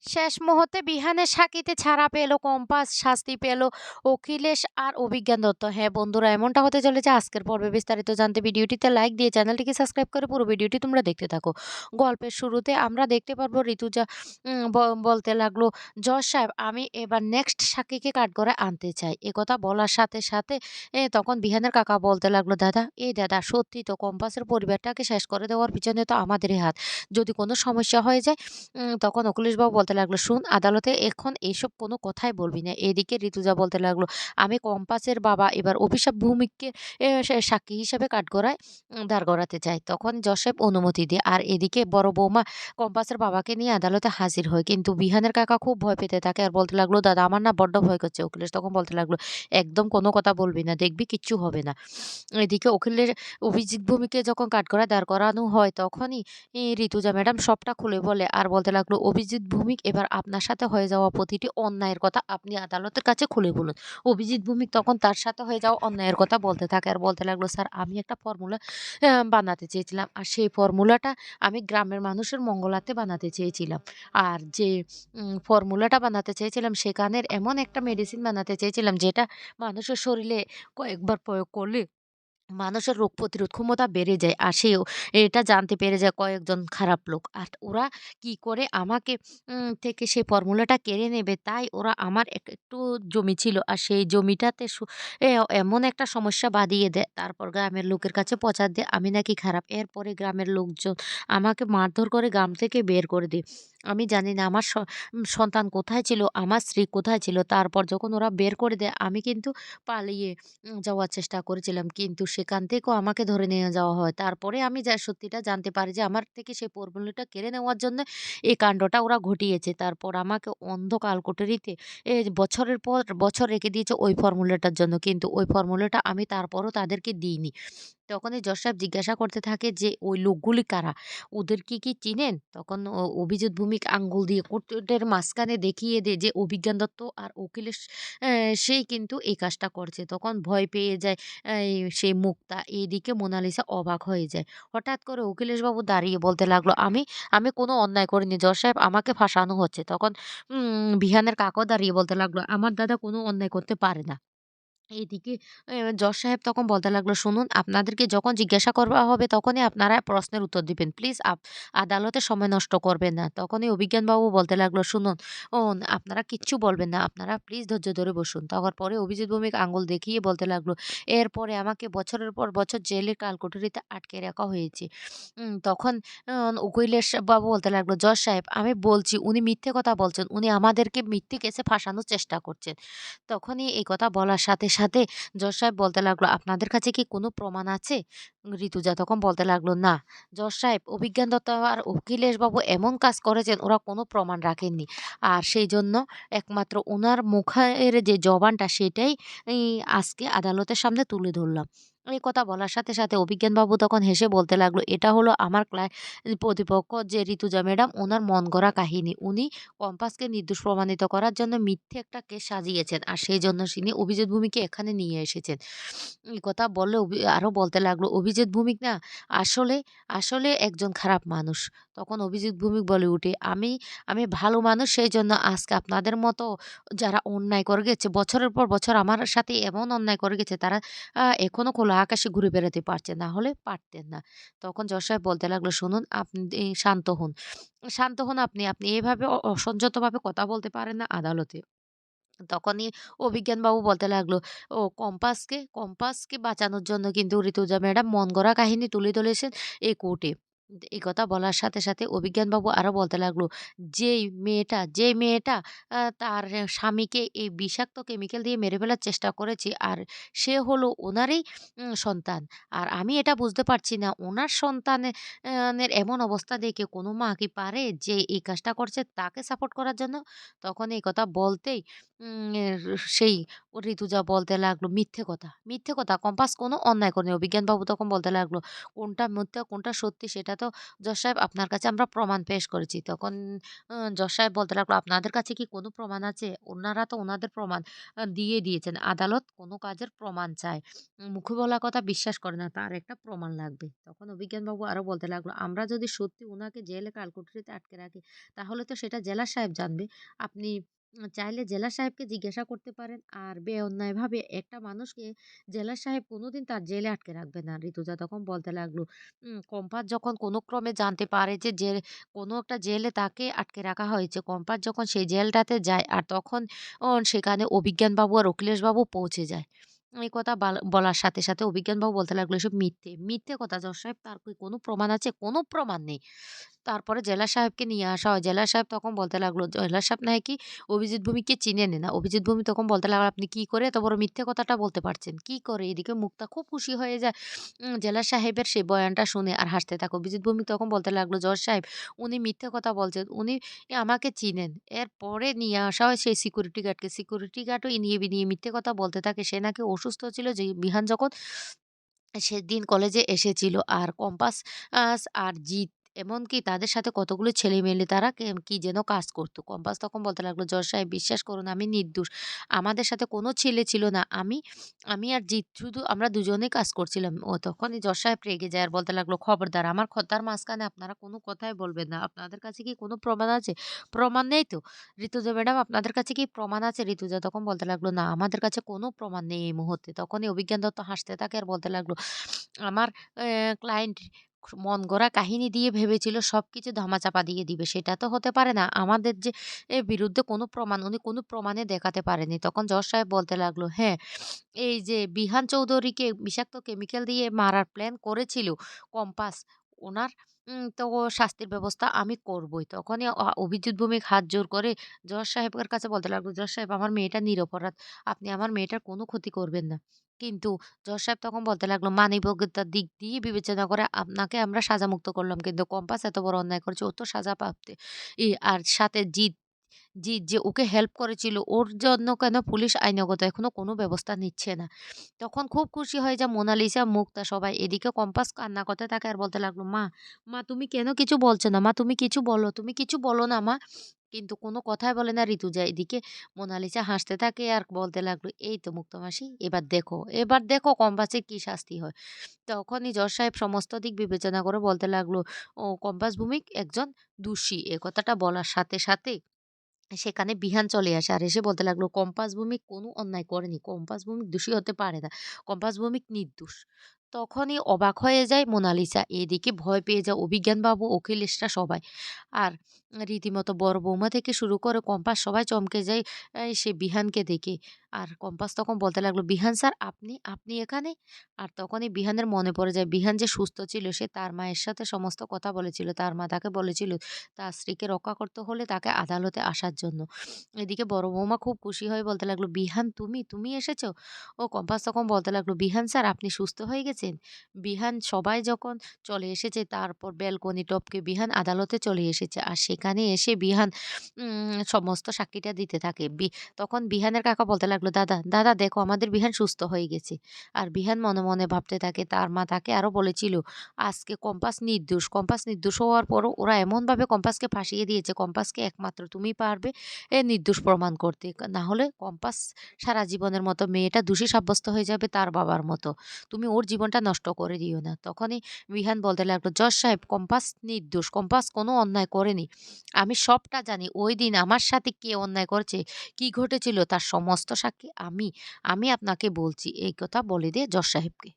শেষ মুহূর্তে বিহানের সাকিতে ছাড়া পেল কম্পাস, শাস্তি পেল অখিলেশ আর অভিজ্ঞান দত্ত। হ্যাঁ বন্ধুরা, এমনটা হতে চলেছে আজকের পর্বে। বিস্তারিত জানতে ভিডিওটিতে লাইক দিয়ে চ্যানেলটিকে সাবস্ক্রাইব করে পুরো ভিডিওটি তোমরা দেখতে থাকো। গল্পের শুরুতে আমরা দেখতে পারবো ঋতুজা বলতে লাগলো, জজ সাহেব আমি এবার নেক্সট সাকিকে কাঠগড়ায় আনতে চাই। একথা বলার সাথে সাথে তখন বিহানের কাকা বলতে লাগলো, দাদা দাদা সত্যি তো কম্পাসের পরিবারটাকে শেষ করে দেওয়ার পিছনে তো আমাদেরই হাত। যদি কোনো সমস্যা হয়ে যায়। তখন অখিলেশবাবু বলতে লাগলো, "শোন আদালতে এখন এসব কোনো কথাই বলবি না।" এদিকে ঋতুজা বলতে লাগলো, "আমি কম্পাসের বাবা এবার অভিশাপ ভৌমিককে সাক্ষী হিসেবে কাঠগড়ায় দাঁড় করাতে চাই।" তখন জজ সাহেব অনুমতি দিয়ে। আর এদিকে বড় বৌমা কম্পাসের বাবাকে নিয়ে আদালতে হাজির হয়। কিন্তু বিহানের কাকা খুব ভয় পেতে থাকে আর বলতে লাগলো, "দাদা আমার না বড্ড ভয় করছে।" অখিলেশ তখন বলতে লাগলো, "একদম কোনো কথা বলবি না। দেখবি কিচ্ছু হবে না।" এদিকে অভিজিৎ ভূমিকে যখন কাঠগড়ায় দাঁড় করানো হয় তখনই ঋতুজা ম্যাডাম সবটা খুলে বলে আর বলতে লাগলো, "অভিজিৎ ভৌমিক এবার আপনার সাথে হয়ে যাওয়া প্রতিটি অন্যায়ের কথা আপনি আদালতের কাছে খুলে বলুন।" অভিজিৎ ভৌমিক তখন তার সাথে হয়ে যাওয়া অন্যায়ের কথা বলতে থাকে আর বলতে লাগলো, "স্যার আমি একটা ফর্মুলা বানাতে চেয়েছিলাম। আর সেই ফর্মুলাটা আমি গ্রামের মানুষের মঙ্গলার্থে বানাতে চেয়েছিলাম। আর যে ফর্মুলাটা বানাতে চেয়েছিলাম সেখানের এমন একটা মেডিসিন বানাতে চেয়েছিলাম যেটা মানুষের শরীরে কয়েকবার প্রয়োগ করলে মানুষের রোগ প্রতিরোধ ক্ষমতা বেড়ে যায়। আর সেও এটা জানতে পেরে যায় কয়েকজন খারাপ লোক। আর ওরা কি করে আমাকে থেকে সেই ফর্মুলাটা কেড়ে নেবে, তাই ওরা আমার একটু জমি ছিল। আর সেই জমিটাতে এ এমন একটা সমস্যা বাধিয়ে দেয়। তারপর গ্রামের লোকের কাছে প্রচার দেয় আমি নাকি খারাপ। এরপরে গ্রামের লোকজন আমাকে মারধর করে গ্রাম থেকে বের করে দেয়। আমি জানি না আমার সন্তান কোথায় ছিল, আমার স্ত্রী কোথায় ছিল। তারপর যখন ওরা বের করে দেয় আমি কিন্তু পালিয়ে যাওয়ার চেষ্টা করেছিলাম। কিন্তু সেখান থেকেও আমাকে ধরে নিয়ে যাওয়া হয়। তারপরে আমি সত্যিটা জানতে পারি যে আমার থেকে সেই ফর্মুলাটা কেড়ে নেওয়ার জন্য এই কাণ্ডটা ওরা ঘটিয়েছে। তারপর আমাকে অন্ধকার কোঠরিতে বছরের পর বছর রেখে দিয়েছে ওই ফর্মুলাটার জন্য। কিন্তু ওই ফর্মুলাটা আমি তারপরও তাদেরকে দিইনি। তখনই জজ সাহেব জিজ্ঞাসা করতে থাকে যে, "ওই লোকগুলি কারা? ওদের কি চিনেন?" তখন অভিজিৎ ভৌমিক আঙ্গুল দিয়ে কোর্টের মাঝখানে দেখিয়ে দেয় যে অভিজ্ঞান দত্ত আর অখিলেশ সেই কিন্তু এই কাজটা করছে। তখন ভয় পেয়ে যায় সেই মুক্তা। এইদিকে মোনালিসা অবাক হয়ে যায়। হঠাৎ করে অখিলেশবাবু দাঁড়িয়ে বলতে লাগলো, আমি কোনো অন্যায় করিনি জজ সাহেব, আমাকে ফাঁসানো হচ্ছে।" তখন বিহানের কাকাও দাঁড়িয়ে বলতে লাগলো, "আমার দাদা কোনো অন্যায় করতে পারে না।" এইদিকে জজ সাহেব তখন বলতে লাগলো, "শুনুন আপনাদেরকে যখন জিজ্ঞাসা করা হবে তখনই আপনারা প্রশ্নের উত্তর দিবেন। প্লিজ আদালতে সময় নষ্ট করবেন না।" তখনই অভিজ্ঞানবাবু বলতে লাগলো, "শুনুন আপনারা কিচ্ছু বলবেন না। আপনারা প্লিজ ধৈর্য ধরে বসুন।" তখন পরে অভিজিৎ ভৌমিক আঙুল দেখিয়ে বলতে লাগলো, "এরপরে আমাকে বছরের পর বছর জেলের কালকুঠুরিতে আটকে রাখা হয়েছে।" তখন উকিলেশ বাবু বলতে লাগলো, "জজ সাহেব আমি বলছি উনি মিথ্যে কথা বলছেন। উনি আমাদেরকে মিথ্যে কেসে ফাঁসানোর চেষ্টা করছেন।" তখনই এই কথা বলার সাথে সাথে জজ সাহেব বলতে লাগলো, "আপনাদের কাছে কি কোনো প্রমাণ আছে?" ঋতুজা তখন বলতে লাগলো, "না জজ সাহেব, অভিজ্ঞান দত্ত আর অখিলেশবাবু এমন কাজ করেছেন ওরা কোনো প্রমাণ রাখেননি। আর সেইজন্য একমাত্র উনার মুখের যে জবানটা সেটাই আজকে আদালতের সামনে তুলে ধরলাম।" এই কথা বলার সাথে সাথে অভিজ্ঞানবাবু তখন হেসে বলতে লাগলো, "এটা হলো আমার প্রতিপক্ষ যে ঋতুজা ম্যাডাম, ওনার মন গড়া কাহিনী। উনি কম্পাসকে নির্দোষ প্রমাণিত করার জন্য মিথ্যে একটা কেস সাজিয়েছেন। আর সেইজন্য তিনি অভিজিৎ ভৌমিককে এখানে নিয়ে এসেছেন।" এই কথা বললে আরো বলতে লাগলো, "অভিজিৎ ভৌমিক না আসলে, আসলে একজন খারাপ মানুষ।" তখন অভিজিৎ ভৌমিক বলে উঠে, আমি ভালো মানুষ, সেইজন্য আজকে আপনাদের মতো যারা অন্যায় করে গেছে, বছরের পর বছর আমার সাথে এমন অন্যায় করে গেছে, তারা এখনো খোলা আকাশে ঘুরে বেড়াতে পারছে, না হলে পারতেন না। তখন জজ সাহেব বলতে লাগলো, "শুনুন আপনি শান্ত হন। শান্ত হন আপনি। আপনি এভাবে অসংযতভাবে কথা বলতে পারেন না আদালতে।" তখনই অভিজ্ঞানবাবু বলতে লাগলো, কম্পাসকে বাঁচানোর জন্য কিন্তু ঋতুজা ম্যাডাম মন গড়া কাহিনী তুলে ধরেছেন এই কোর্টে।" এই কথা বলার সাথে সাথে অভিজ্ঞানবাবু আরো বলতে লাগলো, "যে মেয়েটা তার স্বামীকে এই বিষাক্ত কেমিক্যাল দিয়ে মেরে ফেলার চেষ্টা করেছে আর সে হলো উনারই সন্তান। আর আমি এটা বুঝতে পারছি না উনার সন্তানের এমন অবস্থা দেখে কোনো মা কি পারে যে এই কাজটা করছে তাকে সাপোর্ট করার জন্য?" তখন এই কথা বলতেই সেই ঋতুজা বলতে লাগলো, "মিথ্যে কথা। কম্পাস কোনো অন্যায় করেনি।" অভিজ্ঞানবাবু তখন বলতে লাগলো, "কোনটা মিথ্যা কোনটা সত্যি সেটা তো তো জজ সাহেব আপনার কাছে আমরা প্রমাণ পেশ করেছি। তখন জজ সাহেব বলতে লাগলো, "আপনাদের কাছে কি কোনো প্রমাণ আছে?" উনারা তো উনাদের প্রমাণ দিয়ে দিয়েছেন। আদালত কোনো কাজের প্রমাণ চায়। মুখে বলা কথা বিশ্বাস করে না। তার একটা প্রমাণ লাগবে। তখন অভিজ্ঞানবাবু আরো বলতে লাগলো, "আমরা যদি সত্যি উনাকে জেলে কালকুঠরিতে আটকে রাখি, তাহলে তো সেটা জেলার সাহেব জানবে। আপনি চাইলে জেলার সাহেবকে জিজ্ঞাসা করতে পারেন। আর বেঅন্যায়ভাবে একটা মানুষকে জেলার সাহেব কোনোদিন তার জেলে আটকে রাখবে না।" ঋতুজা তখন বলতে লাগলো, কম্পাস যখন কোনো ক্রমে জানতে পারে যে কোনো একটা জেলে তাকে আটকে রাখা হয়েছে। কম্পাস যখন সেই জেলটাতে যায় আর তখন সেখানে অভিজ্ঞানবাবু আর অখিলেশবাবু পৌঁছে যায়। এই কথা বলার সাথে, সাথে অভিজ্ঞানবাবু বলতে লাগলো, "এসব মিথ্যে। মিথ্যে কথা জজ সাহেব, তার কি কোনো প্রমাণ আছে?" "কোনো প্রমাণ নেই।" তারপরে জেলার সাহেবকে নিয়ে আসা হয়। জেলার সাহেব তখন বলতে লাগলো, জেলার সাহেব নাকি অভিজিৎ ভূমিকে চিনেনই না। অভিজিৎ ভূমি তখন বলতে লাগলো, "আপনি কি করে এত বড় মিথ্যে কথাটা বলতে পারছেন? কি করে?" এদিকে মুক্তা খুব খুশি হয়ে যায় জেলার সাহেবের সেই বয়ানটা শুনে আর হাসতে থাকে। অভিজিৎ ভৌমিক তখন বলতে লাগলো, "জজ সাহেব, উনি মিথ্যে কথা বলছেন। উনি আমাকে চিনেন।" এরপরে নিয়ে আসা হয় সেই সিকিউরিটি গার্ডকে। সিকিউরিটি গার্ডও ইনিয়ে বিনিয়ে মিথ্যে কথা বলতে থাকে। সে নাকি অসুস্থ ছিল, যে বিহান যখন সেদিন কলেজে এসেছিল। আর কম্পাস আর জিৎ, এমনকি তাদের সাথে কতগুলো ছেলেমেয়ে তারা কি যেন কাজ করত। কম্পাস তখন বলতে লাগলো, "জজ সাহেব, বিশ্বাস করুন আমি নির্দোষ। আমাদের সাথে কোনো ছেলে ছিল না। আমি আমি আর জিৎ শুধু আমরা দুজনেই কাজ করছিলাম।" তখনই জজ সাহেব রেগে যায় আর বলতে লাগলো, "খবরদার, আমার কথার মাঝখানে আপনারা কোনো কথাই বলবেন না। আপনাদের কাছে কি কোনো প্রমাণ আছে?" "প্রমাণ নেই তো?" "ঋতুজা ম্যাডাম, আপনাদের কাছে কি প্রমাণ আছে?" ঋতুজা তখন বলতে লাগলো, "না, আমাদের কাছে কোনো প্রমাণ নেই এই মুহূর্তে।" তখনই অভিজ্ঞান দত্ত হাসতে থাকে আর বলতে লাগলো, "আমার ক্লায়েন্ট মন গড়া কাহিনী দিয়ে ভেবেছিল সবকিছু ধামাচাপা দিয়ে দিবে। সেটা তো হতে পারে না। আমাদের যে বিরুদ্ধে কোনো প্রমাণ উনি কোনো প্রমাণে দেখাতে পারেনি।" তখন জজ সাহেব বলতে লাগলো, "হ্যাঁ, এই যে বিহান চৌধুরীকে বিষাক্ত কেমিক্যাল দিয়ে মারার প্ল্যান করেছিল কম্পাস, উনার তো শাস্তির ব্যবস্থা আমি করবই।" তখনই অভিজিৎ ভৌমিক হাত জোড় করে জজ সাহেবের কাছে বলতে লাগলো, "জজ সাহেব, আমার মেয়েটা নিরপরাধ। আপনি আমার মেয়েটার কোনো ক্ষতি করবেন না।" কিন্তু জজ সাহেব তখন বলতে লাগলো, "মানবিকতার দিক দিয়ে বিবেচনা করে আপনাকে আমরা সাজামুক্ত করলাম। কিন্তু কম্পাস এত বড় অন্যায় করেছে। ও তো সাজা প্রাপ্তি। আর সাথে জিত, যে ওকে হেল্প করেছিল, ওর জন্য কেন পুলিশ আইনগত এখনো কোনো ব্যবস্থা নিচ্ছে না?" তখন খুব খুশি হয়ে যায় মোনালিসা, মুক্তা সবাই। এদিকে কম্পাস কান্না করতে থাকে আর বলতে লাগলো, "মা, মা তুমি কেন কিছু বলছো না? মা তুমি কিছু বলো, তুমি কিছু বলো না মা।" কিন্তু কোনো কথাই বলে না ঋতুজা। এদিকে মোনালিসা হাসতে থাকে আর বলতে লাগলো, "এই তো মুক্তা মাসি, এবার দেখো কম্পাসের কি শাস্তি হয়।" তখনই জজ সাহেব সমস্ত দিক বিবেচনা করে বলতে লাগলো, "ও কম্পাস ভূমিক একজন দোষী।" এ কথাটা বলার সাথে, সাথে সেখানে বিহান চলে আসে আর এসে বলতে লাগলো, "কম্পাস ভূমিক কোনো অন্যায় করেনি। কম্পাস ভূমিক দোষী হতে পারে না। কম্পাস ভূমিক নির্দোষ।" তখনই অবাক হয়ে যায় মোনালিসা। এদিকে ভয় পেয়ে যায় অভিজ্ঞানবাবু, অখিলেশরা সবাই। আর রীতিমতো বড় বৌমা থেকে শুরু করে কম্পাস সবাই চমকে যায় সে বিহানকে দেখে। আর কম্পাস তখন বলতে লাগলো, "বিহান স্যার, আপনি আপনি এখানে?" আর তখনই বিহানের মনে পড়ে যায় বিহান যে সুস্থ ছিল সে তার মায়ের সাথে সমস্ত কথা বলেছিল। তার মা তাকে বলেছিল তার স্ত্রীকে রক্ষা করতে হলে তাকে আদালতে আসার জন্য। এদিকে বড় বৌমা খুব খুশি হয়ে বলতে লাগলো, "বিহান, তুমি এসেছো?" ও কম্পাস তখন বলতে লাগলো, "বিহান স্যার, আপনি সুস্থ হয়ে গেছেন?" বিহান সবাই যখন চলে এসেছে তারপর ব্যালকনি টপকে বিহান আদালতে চলে এসেছে। আর সেখানে এসে বিহান সমস্ত সাক্ষীটা দিতে থাকে। তখন বিহানের কাকা বলতে লাগলো, "দাদা, দাদা দেখো আমাদের বিহান সুস্থ হয়ে গেছে।" আর বিহান মনে, মনে ভাবতে থাকে তার মা তাকে আরো বলেছিল, আজকে কম্পাস নির্দোষ। কম্পাস নির্দোষ হওয়ার পরও ওরা এমনভাবে কম্পাসকে ফাঁসিয়ে দিয়েছে, কম্পাসকে একমাত্র তুমিই পারবে নির্দোষ প্রমাণ করতে। না হলে কম্পাস সারা জীবনের মতো মেয়েটা দোষী সাব্যস্ত হয়ে যাবে তার বাবার মতো। তুমি ওর জীবনটা নষ্ট করে দিও না। তখনই বিহান বলতে লাগলো, "জজ সাহেব, কম্পাস নির্দোষ। কম্পাস কোনো অন্যায় করেনি। আমি সবটা জানি। ওইদিন আমার সাথে কে অন্যায় করেছে, কি ঘটেছিল তার সমস্ত সাক্ষী আমি আপনাকে বলছি।" এই কথা বলে দিয়ে জজ সাহেবকে।